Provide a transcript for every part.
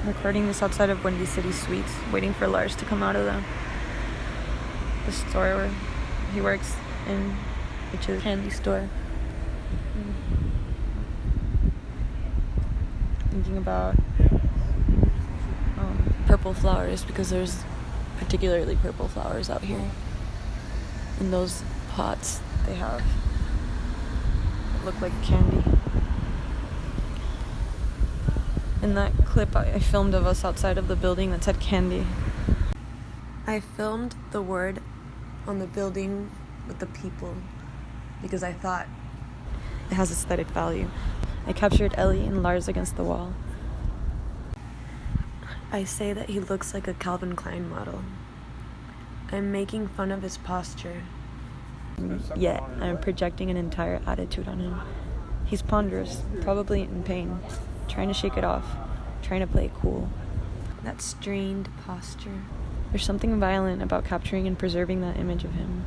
recording this outside of Windy City Suites, waiting for Lars to come out of the store where he works in, which is a candy store. Thinking about purple flowers, because there's particularly purple flowers out here. In those pots they have that look like candy. In that clip I filmed of us outside of the building that said candy. I filmed the word on the building with the people because I thought it has aesthetic value. I captured Ellie and Lars against the wall. I say that he looks like a Calvin Klein model. I'm making fun of his posture. Yet, I'm projecting an entire attitude on him. He's ponderous, probably in pain, trying to shake it off, trying to play it cool. That strained posture. There's something violent about capturing and preserving that image of him.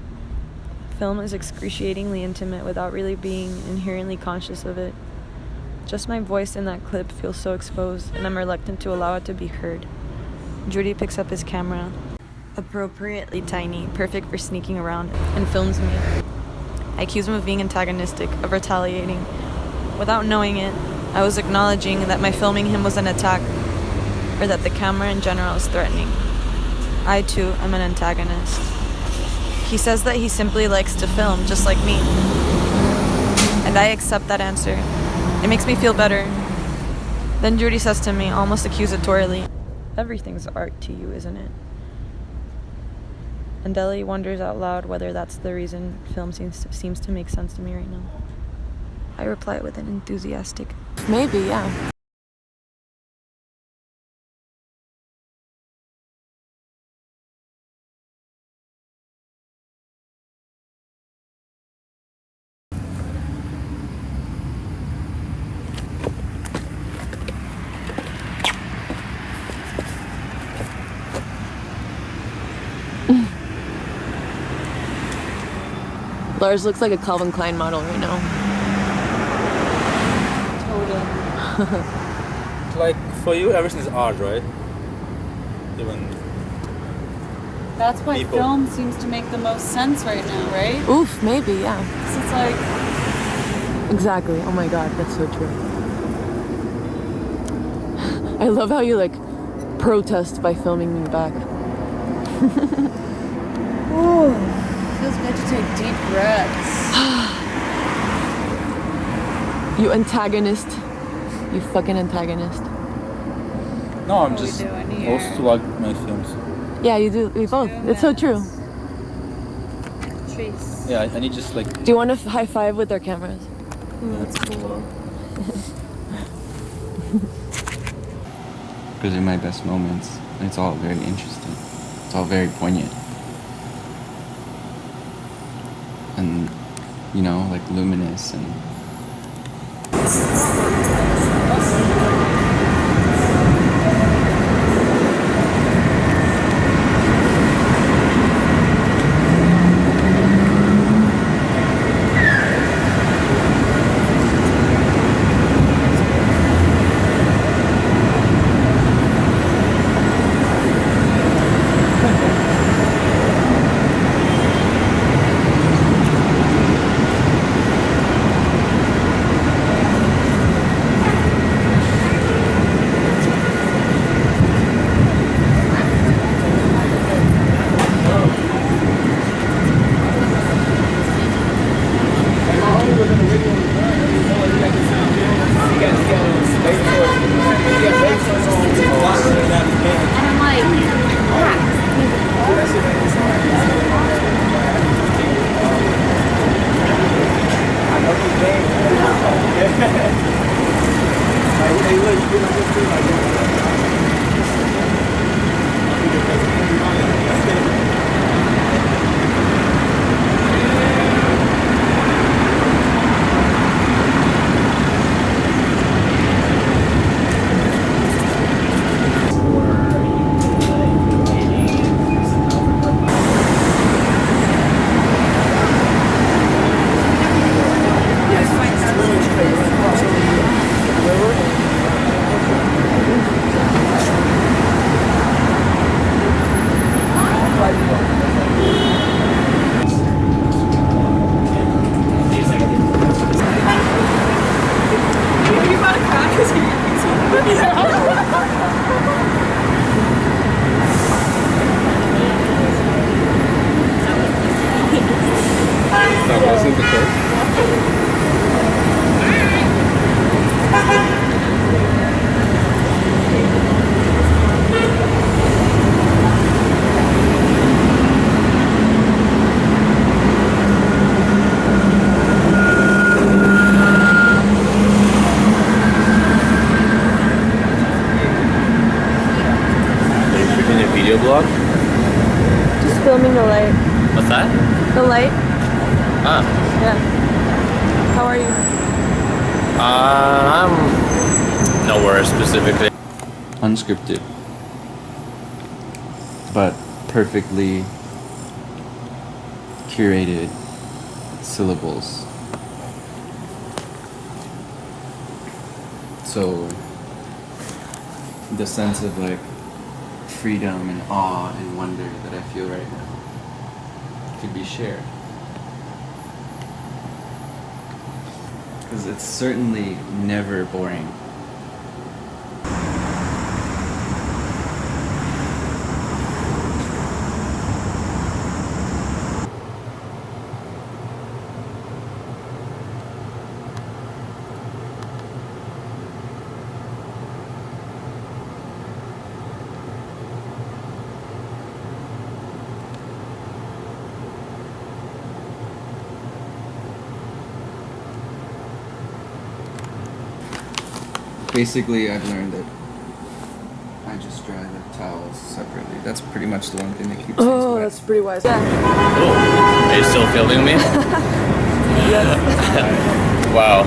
Film is excruciatingly intimate without really being inherently conscious of it. Just my voice in that clip feels so exposed, and I'm reluctant to allow it to be heard. Judy picks up his camera, appropriately tiny, perfect for sneaking around, and films me. I accuse him of being antagonistic, of retaliating. Without knowing it, I was acknowledging that my filming him was an attack, or that the camera in general is threatening. I, too, am an antagonist. He says that he simply likes to film, just like me. And I accept that answer. It makes me feel better. Then Judy says to me, almost accusatorily, "Everything's art to you, isn't it?" And Ellie wonders out loud whether that's the reason film seems to make sense to me right now. I reply with an enthusiastic, "Maybe, yeah." Lars looks like a Calvin Klein model right now. Totally. Like, for you, everything is art, right? Even that's why people. Film seems to make the most sense right now, right? Oof, maybe, yeah. So it's like... Exactly. Oh my god, that's so true. I love how you, like, protest by filming me back. Ooh. Feels good to take deep breaths. You antagonist. You fucking antagonist. no, I'm just supposed to like my films. Yeah, you do. We both. It's so true. Trees. Yeah, I need just like. Do you want to high five with our cameras? Ooh, that's cool. Because they're my best moments. And it's all very interesting. It's all very poignant. And, you know, like luminous and... enjoying the light. What's that? The light? Ah. Yeah. How are you? I'm nowhere specifically. Unscripted, but perfectly curated syllables. So the sense of like freedom and awe and wonder that I feel right now could be shared. Because it's certainly never boring. Basically, I've learned that I just dry the towels separately. That's pretty much the one thing that keeps things Oh, wet. that's pretty wise. Yeah. Oh, are you still filming me? Yes. Wow.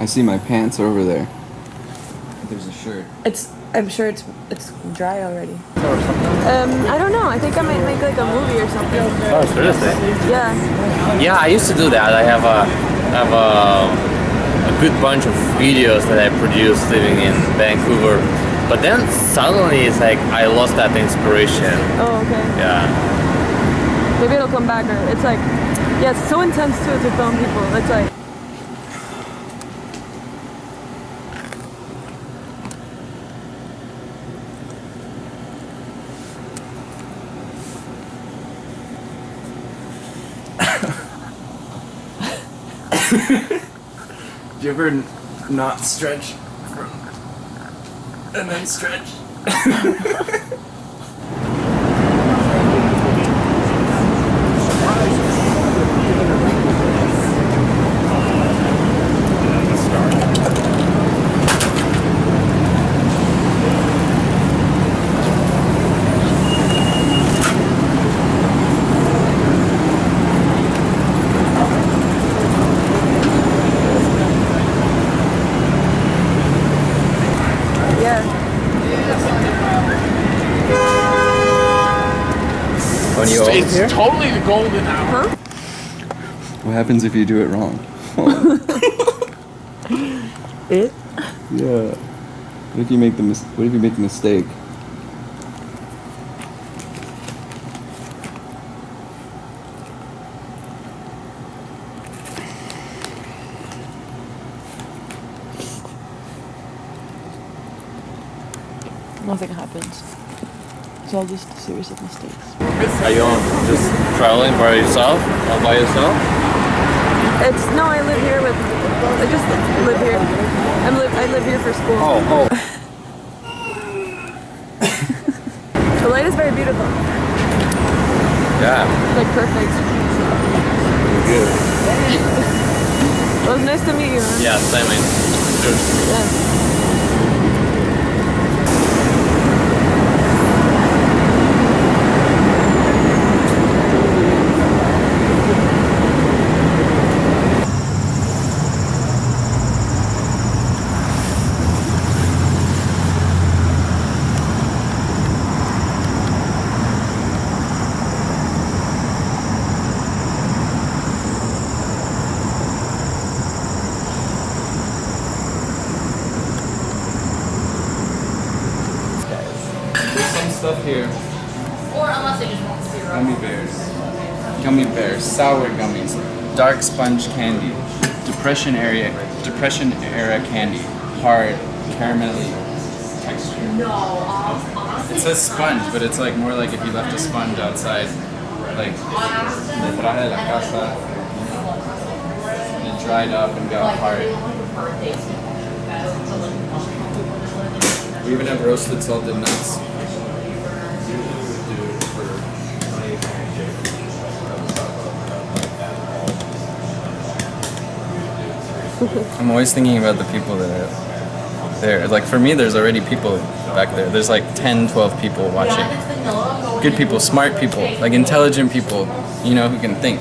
I see my pants over there. There's a shirt. I'm sure it's dry already. I don't know. I think I might make like a movie or something. Oh, seriously? Yeah. Yeah, I used to do that. I have a good bunch of videos that I produced living in Vancouver. But then suddenly it's like I lost that inspiration. Oh, okay. Yeah. Maybe it'll come back. Or it's like, yeah, it's so intense too to film people. It's like. Do you ever not stretch and then stretch? When you It's here? totally the golden hour. Huh? What happens if you do it wrong? It? Yeah. What if you make the mistake? Nothing happens. It's all just a series of mistakes. Are you just traveling by yourself? All by yourself? No, I live here with. I just live here. I live here for school. Oh. The light is very beautiful. Yeah. Like perfect. Good. It was nice to meet you, man. Yeah, same man. Yeah. There's some stuff here. Or unless they just want syrup. Gummy bears, sour gummies, dark sponge candy, depression era candy, hard, caramelly texture. No, honestly. It says sponge, but it's like more like if you left a sponge outside, like de traje de la casa, and it dried up and got hard. We even have roasted salted nuts. I'm always thinking about the people that are there. Like for me, there's already people back there. There's like 10, 12 people watching. Good people, smart people, like intelligent people, you know, who can think.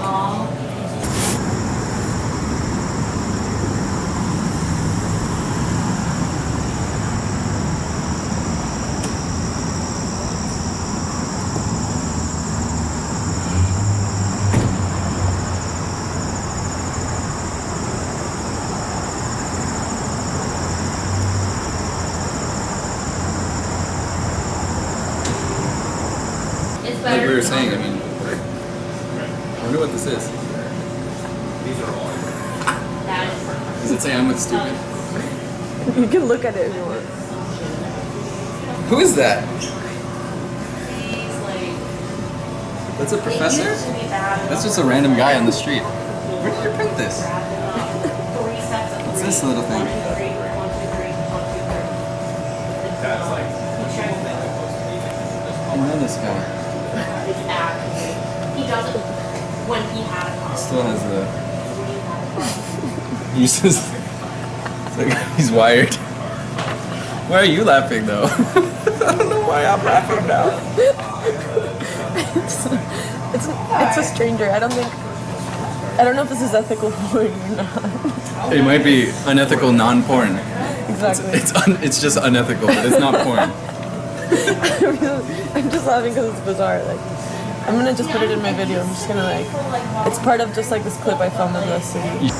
Like we were saying, I mean, I wonder what this is. Does it say I'm with stupid? You can look at it if you want. Who is that? That's a professor? That's just a random guy on the street. Where did you print this? What's this little thing? I know this guy. He doesn't when he had a car. Still has the. Uses. It's like he's wired. Why are you laughing though? I don't know why I'm laughing now. It's a stranger. I don't know if this is ethical porn or not. It might be unethical non-porn. Exactly. It's just unethical, but it's not porn. I'm just laughing because it's bizarre. Like, I'm gonna just put it in my video. I'm just gonna like, it's part of just like this clip I filmed of the city.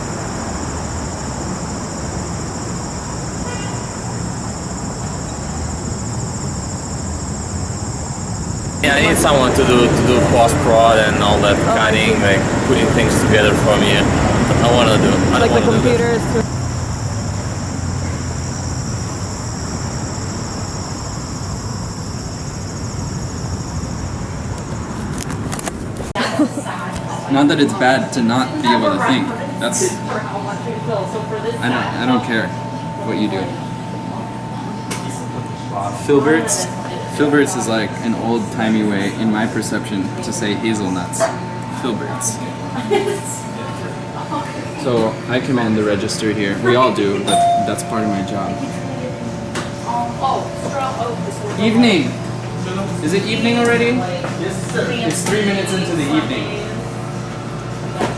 Yeah, I need someone to do post prod and all that cutting, like putting things together for me. I want to do. I Like don't the wanna do computer is too. Not that it's bad to not be able to think. That's. I don't care what you do. Filberts is like an old-timey way, in my perception, to say hazelnuts. Filberts. So I command the register here. We all do, but that's part of my job. Evening. Is it evening already? Yes, sir. It's 3 minutes into the evening.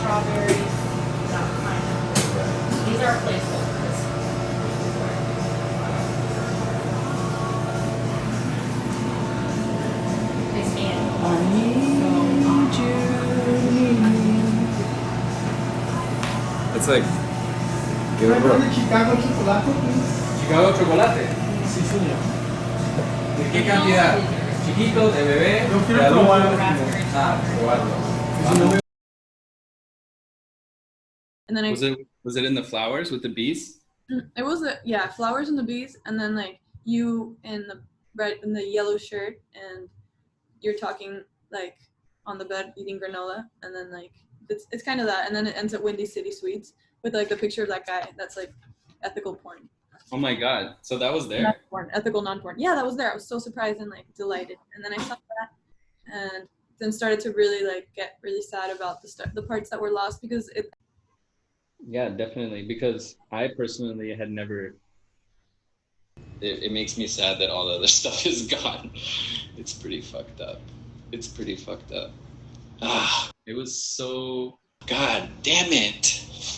Strawberries. These are placeholders. They scan. It's like. Chicago chocolate. Chicago chocolate. Sí, señor. ¿De qué cantidad? Chiquito, de bebé, de adulto. Probarlo. And then Was it in the flowers with the bees? it was flowers and the bees, and then like you in the yellow shirt, and you're talking like on the bed eating granola, and then like it's kind of that, and then it ends at Windy City Suites with like the picture of that guy that's like ethical porn. Oh my god! So that was there. Non-porn, ethical non-porn. Yeah, that was there. I was so surprised and like delighted, and then I saw that, and then started to really like get really sad about the parts that were lost because it. Yeah, definitely. Because I personally had never. It makes me sad that all the other stuff is gone. It's pretty fucked up. It's pretty fucked up. Ah, it was so. God damn it!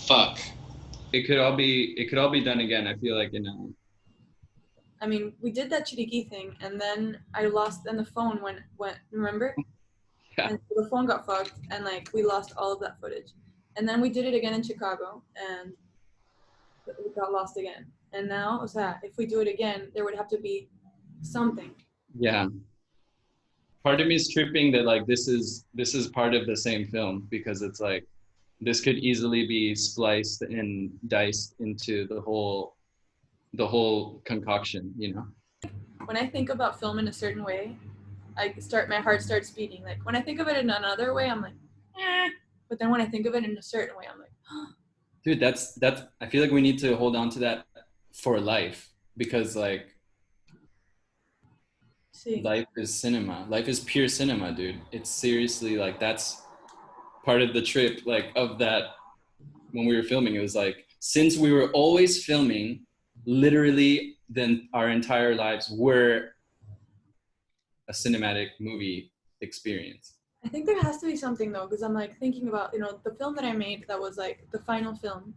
Fuck. It could all be done again. I feel like I mean, we did that Chiriqui thing, and then I lost, and the phone went. Remember? Yeah. And so the phone got fucked, and like we lost all of that footage. And then we did it again in Chicago, and it got lost again. And now, o sea, if we do it again, there would have to be something. Yeah. Part of me is tripping that like this is part of the same film, because it's like this could easily be spliced and diced into the whole concoction, you know. When I think about film in a certain way, my heart starts beating. Like when I think of it in another way, I'm like, eh. But then when I think of it in a certain way, I'm like, dude, that's I feel like we need to hold on to that for life, because like life is cinema. Life is pure cinema, dude. It's seriously like that's part of the trip, like of that when we were filming. It was like, since we were always filming, literally then our entire lives were a cinematic movie experience. I think there has to be something though, because I'm like thinking about, the film that I made that was like the final film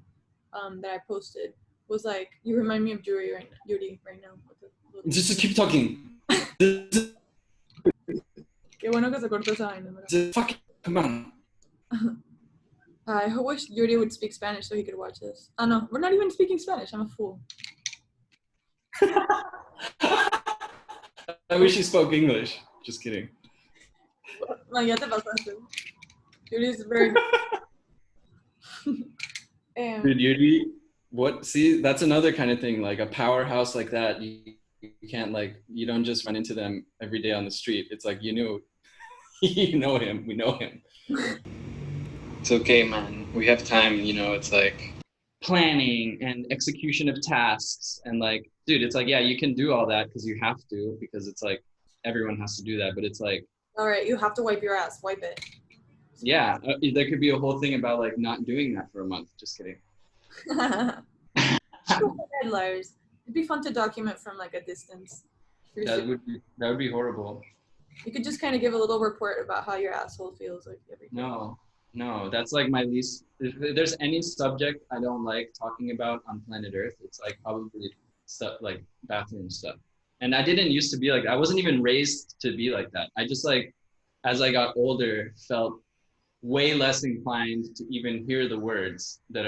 that I posted was like, you remind me of Yuri right now. Just keep talking. Qué bueno que se cortó esa vaina, Just fucking come on. I wish Yuri would speak Spanish so he could watch this. Oh no, we're not even speaking Spanish. I'm a fool. I wish he spoke English. Just kidding. No, ya te pasaste. Yuri's very. Dude, Yuri, what? See, that's another kind of thing. Like a powerhouse like that, you can't you don't just run into them every day on the street. It's like you know him. We know him. It's okay, man. We have time. It's like planning and execution of tasks, and like, dude, it's like, yeah, you can do all that because you have to, because it's like everyone has to do that. But it's like, all right, you have to wipe your ass. Wipe it. Yeah, there could be a whole thing about like not doing that for a month. Just kidding. Headliners. It'd be fun to document from like a distance. That would be horrible. You could just kind of give a little report about how your asshole feels like every day. No, that's like my least. If there's any subject I don't like talking about on planet Earth, it's like probably stuff like bathroom stuff. And I didn't used to be like that. I wasn't even raised to be like that. I just like, as I got older, felt way less inclined to even hear the words that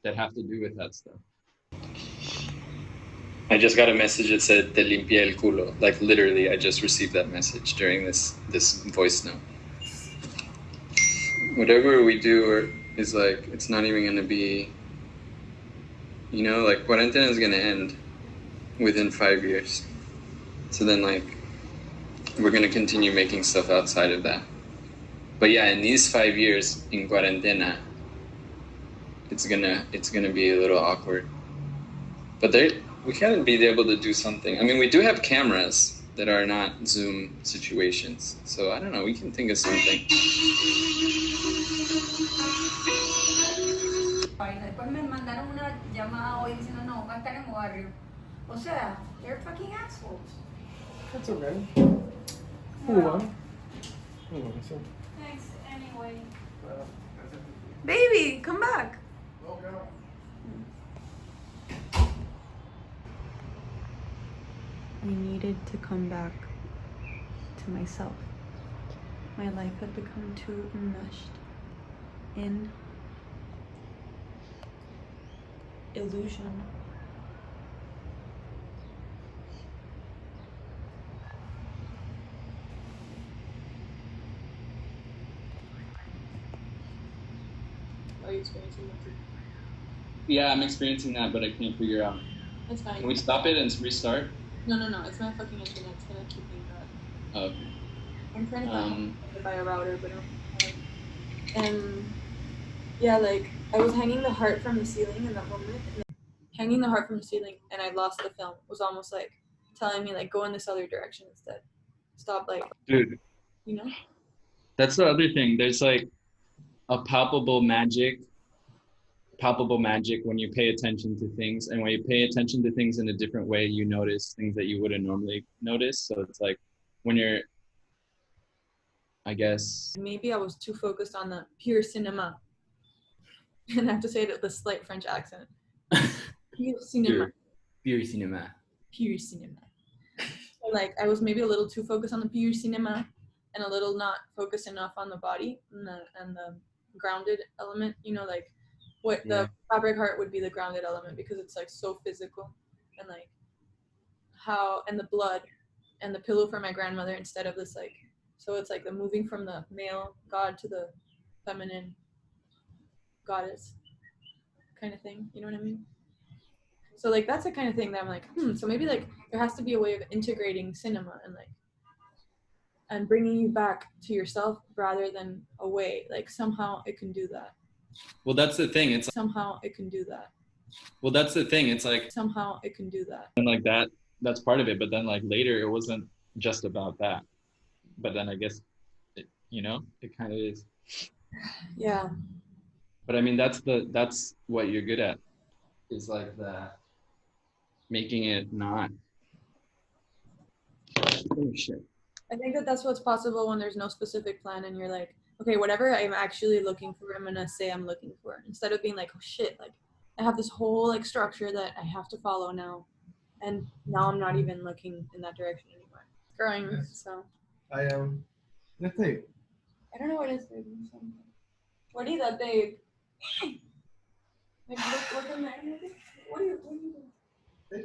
have to do with that stuff. I just got a message that said "Te limpia el culo." Like literally, I just received that message during this voice note. Whatever we do is like, it's not even gonna be, like quarantena is gonna end within 5 years. So then like, we're gonna continue making stuff outside of that. But yeah, in these 5 years in quarantena, it's gonna be a little awkward. But we gotta be able to do something. I mean, we do have cameras that are not Zoom situations. So I don't know, we can think of something. Después me mandaron una llamada hoy diciendo no, va a estar en barrio. O sea, they're fucking assholes. That's okay. Move on. Thanks anyway. Baby, come back. I needed to come back to myself. My life had become too enmeshed in illusion. Are you experiencing that too? Yeah, I'm experiencing that, but I can't figure out. That's fine. Can we stop it and restart? No. It's my fucking internet. It's gonna keep being bad. Okay. I'm trying to buy a router, but I don't. Yeah, like I was hanging the heart from the ceiling in that moment. And hanging the heart from the ceiling, and I lost the film. It was almost like telling me like go in this other direction instead. Stop, like, Dude, you know. that's the other thing. There's like a palpable magic when you pay attention to things, and when you pay attention to things in a different way, you notice things that you wouldn't normally notice. So it's like when you're, I guess, Maybe I was too focused on the pure cinema, and I have to say it with a slight French accent. Pure cinema. Pure cinema. Pure cinema. So, like, I was maybe a little too focused on the pure cinema, and a little not focused enough on the body and the grounded element. You know, like what the fabric heart would be the grounded element because it's like so physical, and like and the blood and the pillow for my grandmother instead of this like. So it's like the moving from the male god to the feminine goddess kind of thing. You know what I mean? So like that's the kind of thing that I'm like, so maybe like there has to be a way of integrating cinema and bringing you back to yourself rather than away. Like somehow it can do that. well, that's the thing. It's Somehow it can do that. well, that's the thing. It's like, Somehow it can do that. and like that's part of it. But then like later, it wasn't just about that. But then I guess, it kind of is. Yeah. But I mean, that's what you're good at, is like that, making it not. Oh shit. I think that's what's possible when there's no specific plan and you're like, okay, whatever I'm actually looking for, I'm gonna say I'm looking for, instead of being like, oh shit, like I have this whole like structure that I have to follow now, and now I'm not even looking in that direction anymore. It's growing, so I let's see. I don't know what it is, babe. What is that, babe? Like, look in there. What are you doing?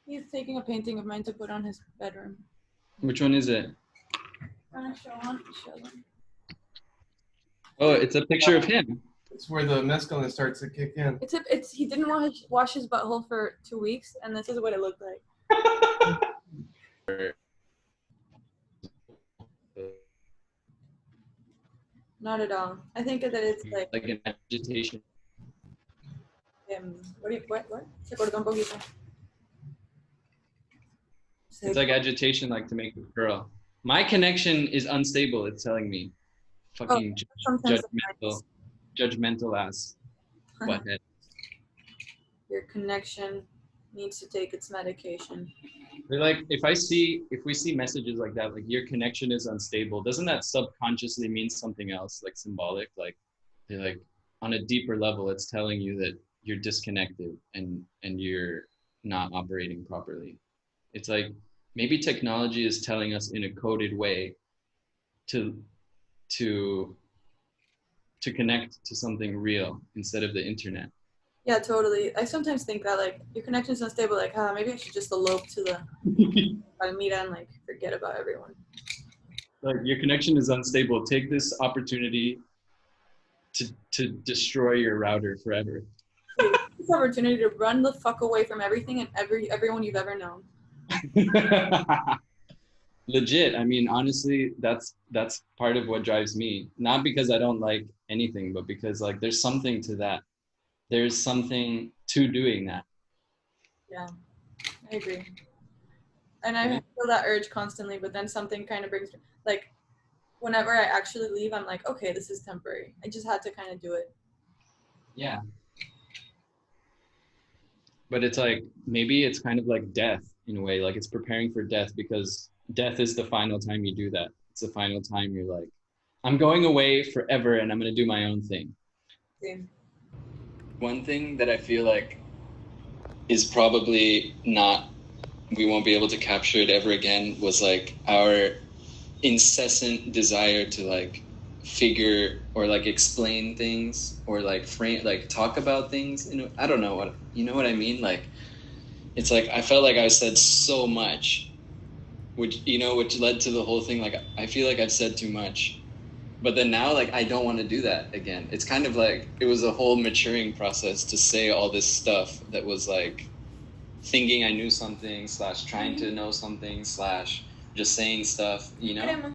He's taking a painting of mine to put on his bedroom. Which one is it? Show them. Oh, it's a picture of him. It's where the mescaline starts to kick in. It's he didn't wash his butthole for 2 weeks, and this is what it looked like. Not at all. I think that it's like an agitation. what? Se cortó un poquito. It's like agitation, like to make a curl. My connection is unstable. It's telling me, fucking judgmental ass butthead. Your connection needs to take its medication. They're like, if we see messages like that, like your connection is unstable, doesn't that subconsciously mean something else, like symbolic? Like they're like, on a deeper level, it's telling you that you're disconnected and you're not operating properly. It's like maybe technology is telling us in a coded way to connect to something real instead of the internet. Yeah, totally. I sometimes think that like your connection is unstable. Like, maybe I should just elope to the Palmira and like forget about everyone. Like your connection is unstable. Take this opportunity to destroy your router forever. This opportunity to run the fuck away from everything and everyone you've ever known. Legit. I mean, honestly, that's part of what drives me. Not because I don't like anything, but because like there's something to that. There's something to doing that. Yeah, I agree. And I feel that urge constantly, but then something kind of brings me, like, whenever I actually leave, I'm like, okay, this is temporary. I just had to kind of do it. Yeah. But it's like, maybe it's kind of like death in a way, like it's preparing for death, because death is the final time you do that. It's the final time you're like, I'm going away forever and I'm going to do my own thing. Same. One thing that I feel like is probably we won't be able to capture it ever again was like our incessant desire to like figure or like explain things or like frame, like talk about things. I don't know what I mean? Like, it's like, I felt like I said so much, which led to the whole thing. Like, I feel like I've said too much. But then now, like, I don't want to do that again. It's kind of like, it was a whole maturing process to say all this stuff that was like thinking I knew something / trying to know something / just saying stuff,